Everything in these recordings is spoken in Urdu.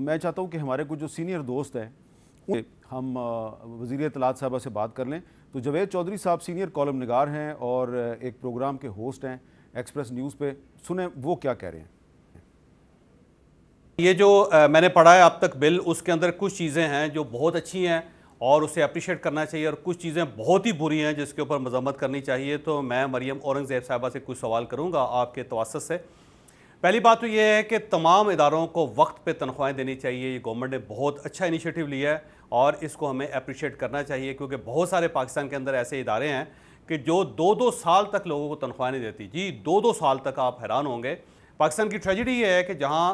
میں چاہتا ہوں کہ ہمارے کچھ جو سینئر دوست ہیں ہم وزیر اطلاعات صاحبہ سے بات کر لیں. تو جاوید چودھری صاحب سینئر کالم نگار ہیں اور ایک پروگرام کے ہوسٹ ہیں ایکسپریس نیوز پہ. سنیں وہ کیا کہہ رہے ہیں. یہ جو میں نے پڑھا ہے اب تک بل، اس کے اندر کچھ چیزیں ہیں جو بہت اچھی ہیں اور اسے اپریشیٹ کرنا چاہیے، اور کچھ چیزیں بہت ہی بری ہیں جس کے اوپر مذمت کرنی چاہیے. تو میں مریم اورنگزیب صاحبہ سے کچھ سوال کروں گا آپ کے توسط سے. پہلی بات تو یہ ہے کہ تمام اداروں کو وقت پہ تنخواہیں دینی چاہیے. یہ گورنمنٹ نے بہت اچھا انیشیٹو لیا ہے اور اس کو ہمیں اپریشیٹ کرنا چاہیے، کیونکہ بہت سارے پاکستان کے اندر ایسے ادارے ہیں کہ جو 2-2 سال تک لوگوں کو تنخواہ نہیں دیتی. جی 2-2 سال تک، آپ حیران ہوں گے. پاکستان کی ٹریجڈی یہ ہے کہ جہاں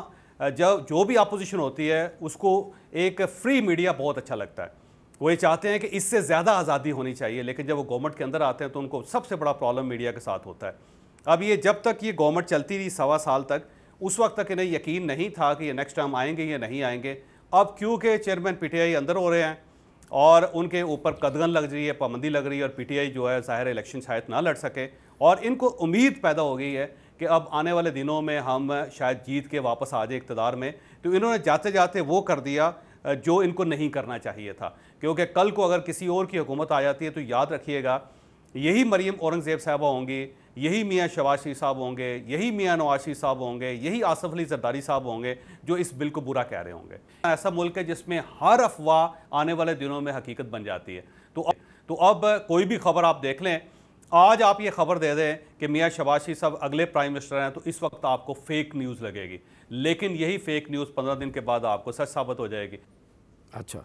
جو بھی اپوزیشن ہوتی ہے اس کو ایک فری میڈیا بہت اچھا لگتا ہے. وہ یہ چاہتے ہیں کہ اس سے زیادہ آزادی ہونی چاہیے، لیکن جب وہ گورنمنٹ کے اندر آتے ہیں تو ان کو سب سے بڑا پرابلم میڈیا کے ساتھ ہوتا ہے. اب یہ جب تک یہ گورنمنٹ چلتی رہی 1.25 سال تک، اس وقت تک انہیں یقین نہیں تھا کہ یہ نیکسٹ ٹائم آئیں گے یا نہیں آئیں گے. اب کیونکہ چیئرمین پی ٹی آئی اندر ہو رہے ہیں اور ان کے اوپر قدغن لگ رہی ہے، پابندی لگ رہی ہے، اور پی ٹی آئی جو ہے ظاہر الیکشن شاید نہ لڑ سکے، اور ان کو امید پیدا ہو گئی ہے کہ اب آنے والے دنوں میں ہم شاید جیت کے واپس آ جائیں اقتدار میں. تو انہوں نے جاتے جاتے وہ کر دیا جو ان کو نہیں کرنا چاہیے تھا. کیونکہ کل کو اگر کسی اور کی حکومت آ جاتی ہے تو یاد رکھیے گا یہی مریم اورنگزیب صاحبہ ہوں گی، یہی میاں شہباز شریف صاحب ہوں گے، یہی میاں نواز شریف صاحب ہوں گے، یہی آصف علی زرداری صاحب ہوں گے جو اس بل کو برا کہہ رہے ہوں گے. ایسا ملک ہے جس میں ہر افواہ آنے والے دنوں میں حقیقت بن جاتی ہے. تو اب کوئی بھی خبر آپ دیکھ لیں، آج آپ یہ خبر دے دیں کہ میاں شہباز شریف صاحب اگلے پرائم منسٹر ہیں، تو اس وقت آپ کو فیک نیوز لگے گی، لیکن یہی فیک نیوز 15 دن کے بعد آپ کو سچ ثابت ہو جائے گی. اچھا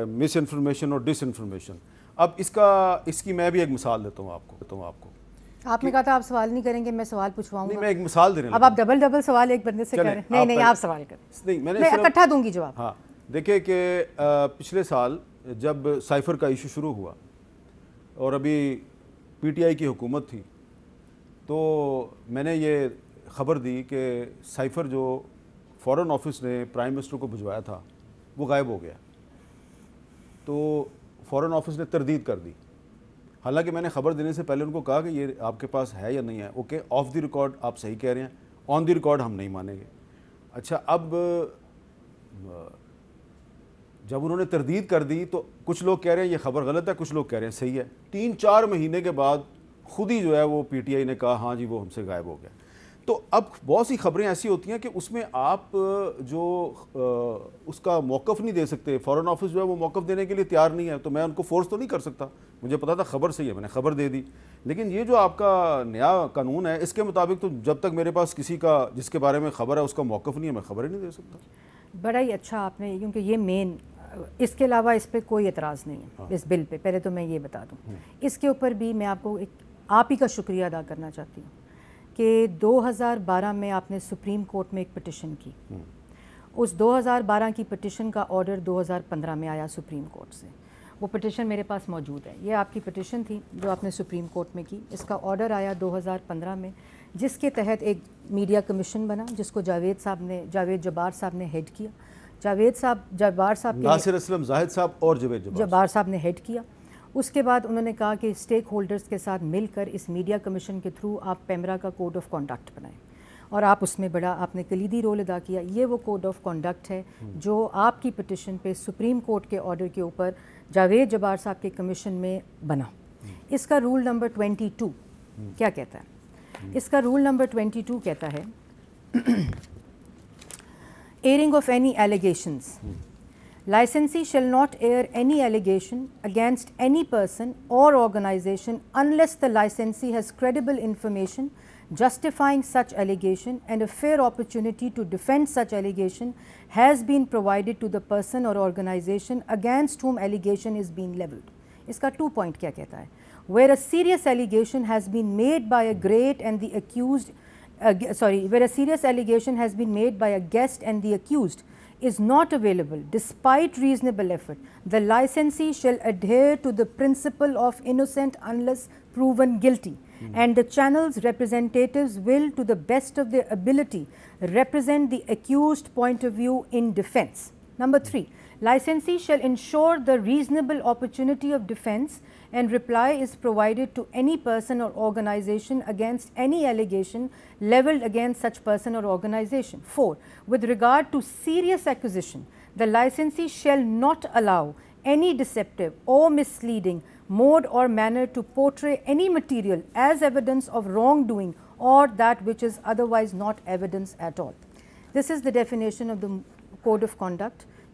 مس انفارمیشن اور ڈس انفارمیشن. اب اس کی میں بھی ایک مثال دیتا ہوں آپ کو. آپ نے کہا تھا آپ سوال نہیں کریں گے، میں سوال پوچھواؤں گا. نہیں، میں ایک مثال دے رہا ہوں. اب آپ ڈبل سوال ایک بندے سے کریں. نہیں آپ سوال کریں. نہیں، میں اکٹھا دوں گی جواب. ہاں دیکھیں کہ پچھلے سال جب سائفر کا ایشو شروع ہوا اور ابھی پی ٹی آئی کی حکومت تھی، تو میں نے یہ خبر دی کہ سائفر جو فارن آفس نے پرائم منسٹر کو بھجوایا تھا وہ غائب ہو گیا. تو فارن آفس نے تردید کر دی. حالانکہ میں نے خبر دینے سے پہلے ان کو کہا کہ یہ آپ کے پاس ہے یا نہیں ہے. اوکے، آف دی ریکارڈ آپ صحیح کہہ رہے ہیں، آن دی ریکارڈ ہم نہیں مانیں گے. اچھا، اب جب انہوں نے تردید کر دی تو کچھ لوگ کہہ رہے ہیں یہ خبر غلط ہے، کچھ لوگ کہہ رہے ہیں صحیح ہے. 3-4 مہینے کے بعد خود ہی جو ہے وہ پی ٹی آئی نے کہا ہاں جی وہ ہم سے غائب ہو گیا. تو اب بہت سی خبریں ایسی ہوتی ہیں کہ اس میں آپ جو اس کا موقف نہیں دے سکتے. فارن آفس جو ہے وہ موقف دینے کے لیے تیار نہیں ہے، تو میں ان کو فورس تو نہیں کر سکتا. مجھے پتا تھا خبر صحیح ہے، میں نے خبر دے دی. لیکن یہ جو آپ کا نیا قانون ہے اس کے مطابق تو جب تک میرے پاس کسی کا جس کے بارے میں خبر ہے اس کا موقف نہیں ہے، میں خبر ہی نہیں دے سکتا. بڑا ہی اچھا آپ نے، کیونکہ یہ مین، اس کے علاوہ اس پہ کوئی اعتراض نہیں ہے اس بل پہ. پہلے تو میں یہ بتا دوں، اس کے اوپر بھی میں آپ کو آپ ہی کا شکریہ ادا کرنا چاہتی ہوں کہ 2012 میں آپ نے سپریم کورٹ میں ایک پٹیشن کی. اس 2012 کی پٹیشن کا آرڈر 2015 میں آیا سپریم کورٹ سے. وہ پٹیشن میرے پاس موجود ہے. یہ آپ کی پٹیشن تھی جو آپ نے سپریم کورٹ میں کی. اس کا آرڈر آیا 2015 میں، جس کے تحت ایک میڈیا کمیشن بنا جس کو جاوید جبار صاحب نے ہیڈ کیا. جبار صاحب ناصر اسلم زاہد صاحب اور جبار صاحب نے ہیڈ کیا. اس کے بعد انہوں نے کہا کہ اسٹیک ہولڈرز کے ساتھ مل کر اس میڈیا کمیشن کے تھرو آپ پیمرا کا کوڈ آف کانڈکٹ بنائیں، اور آپ اس میں بڑا آپ نے کلیدی رول ادا کیا. یہ وہ کوڈ آف کانڈکٹ ہے جو آپ کی پٹیشن پہ سپریم کورٹ کے آرڈر کے اوپر جاوید جبار صاحب کے کمیشن میں بنا. اس کا رول نمبر 22 کیا کہتا ہے؟ اس کا رول نمبر 22 کہتا ہے airing of any allegations. Licensee shall not air any allegation against any person or organization unless the licensee has credible information justifying such allegation and a fair opportunity to defend such allegation has been provided to the person or organization against whom allegation is being levelled. اس کا 2 point کیا کہتا ہے؟ Where a serious allegation has been made by a great and the accused where a serious allegation has been made by a guest and the accused is not available despite reasonable effort, the licensee shall adhere to the principle of innocent unless proven guilty, and the channel's representatives will, to the best of their ability, represent the accused point of view in defense. Number 3, licensee shall ensure the reasonable opportunity of defense and reply is provided to any person or organization against any allegation levelled against such person or organization. 4. With regard to serious accusation, the licensee shall not allow any deceptive or misleading mode or manner to portray any material as evidence of wrongdoing or that which is otherwise not evidence at all. This is the definition of the code of conduct,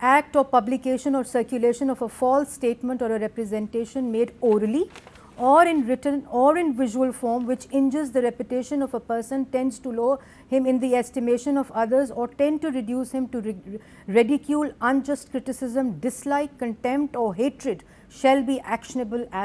act or publication or circulation of a false statement or a representation made orally or in written or in visual form which injures the reputation of a person, tends to lower him in the estimation of others or tend to reduce him to ridicule, unjust criticism, dislike, contempt or hatred shall be actionable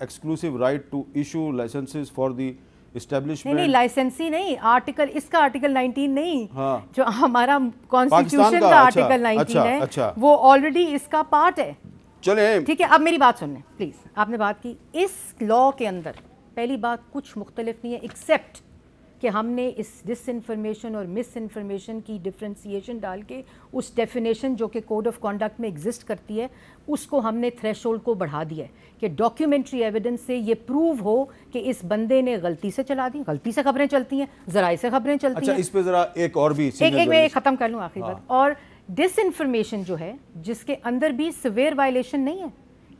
exclusive right to issue licenses for the establishment نہیں لائسنسی نہیں, آرٹیکل اس کا آرٹیکل 19 نہیں, ہاں جو ہمارا کانسٹیٹیوشن کا آرٹیکل 19 ہے وہ آلریڈی اس کا پارٹ ہے. چلیں ٹھیک ہے, اب میری بات سن لیں پلیز. آپ نے بات کی اس لا کے اندر پہلی بات کچھ مختلف نہیں ہے ایکسیپٹ کہ ہم نے اس ڈس انفارمیشن اور مس انفارمیشن کی ڈفرینسیشن ڈال کے اس ڈیفینیشن جو کہ کوڈ آف کانڈکٹ میں ایگزسٹ کرتی ہے اس کو ہم نے تھریش ہولڈ کو بڑھا دیا ہے کہ ڈاکیومنٹری ایویڈنس سے یہ پروو ہو کہ اس بندے نے غلطی سے چلا دی. غلطی سے خبریں چلتی ہیں, ذرائع سے خبریں چلتی اچھا ہیں. اس پہ ذرا ایک اور بھی ایک میں ختم کر لوں آخری بات. اور ڈس انفارمیشن جو ہے جس کے اندر بھی سویئر وائلیشن نہیں ہے,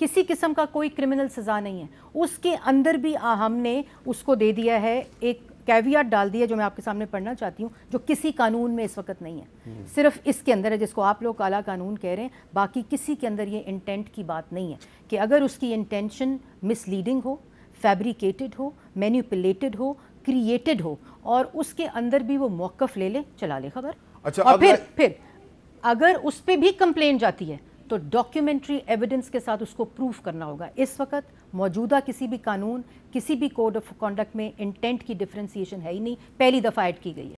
کسی قسم کا کوئی کرمنل سزا نہیں ہے, اس کے اندر بھی ہم نے اس کو دے دیا ہے ایک کیویٹ ڈال دی ہے جو میں آپ کے سامنے پڑھنا چاہتی ہوں, جو کسی قانون میں اس وقت نہیں ہے, صرف اس کے اندر ہے جس کو آپ لوگ کالا قانون کہہ رہے ہیں. باقی کسی کے اندر یہ انٹینٹ کی بات نہیں ہے کہ اگر اس کی انٹینشن مس لیڈنگ ہو, فیبریکیٹڈ ہو, مینیپولیٹڈ ہو, کریٹڈ ہو اور اس کے اندر بھی وہ موقف لے لے, چلا لے خبر. اور پھر اگر اس پہ بھی کمپلین جاتی ہے تو ڈاکیومنٹری ایویڈنس کے ساتھ اس کو پروف کرنا ہوگا. اس وقت موجودہ کسی بھی قانون, کسی بھی کوڈ آف کانڈکٹ میں انٹینٹ کی ڈفرینسیشن ہے ہی نہیں, پہلی دفعہ ایڈ کی گئی ہے.